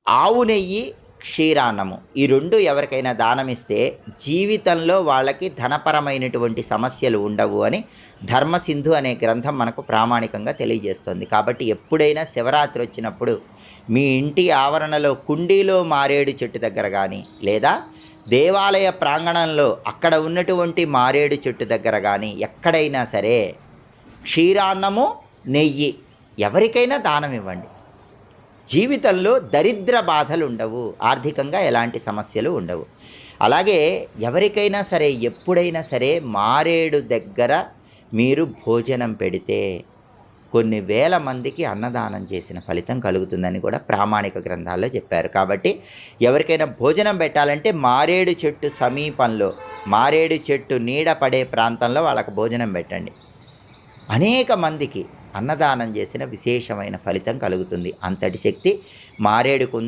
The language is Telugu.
ఆవు నెయ్యి, క్షీరాన్నము ఈ 2 ఎవరికైనా దానమిస్తే జీవితంలో వాళ్ళకి ధనపరమైనటువంటి సమస్యలు ఉండవు అని ధర్మసింధు అనే గ్రంథం మనకు ప్రామాణికంగా తెలియజేస్తుంది. కాబట్టి ఎప్పుడైనా శివరాత్రి వచ్చినప్పుడు మీ ఇంటి ఆవరణలో కుండీలో మారేడు చెట్టు దగ్గర కానీ, లేదా దేవాలయ ప్రాంగణంలో అక్కడ ఉన్నటువంటి మారేడు చెట్టు దగ్గర కానీ ఎక్కడైనా సరే క్షీరాన్నము, నెయ్యి ఎవరికైనా దానం ఇవ్వండి. జీవితంలో దరిద్ర బాధలు ఉండవు, ఆర్థికంగా ఎలాంటి సమస్యలు ఉండవు. అలాగే ఎవరికైనా సరే ఎప్పుడైనా సరే మారేడు దగ్గర మీరు భోజనం పెడితే కొన్ని వేల మందికి అన్నదానం చేసిన ఫలితం కలుగుతుందని కూడా ప్రామాణిక గ్రంథాల్లో చెప్పారు. కాబట్టి ఎవరికైనా భోజనం పెట్టాలంటే మారేడు చెట్టు సమీపంలో, మారేడు చెట్టు నీడ పడే ప్రాంతంలో వాళ్ళకి భోజనం పెట్టండి. అనేక మందికి అన్నదానం చేసిన విశేషమైన ఫలితం కలుగుతుంది. అంతటి శక్తి మారేడుకుంది.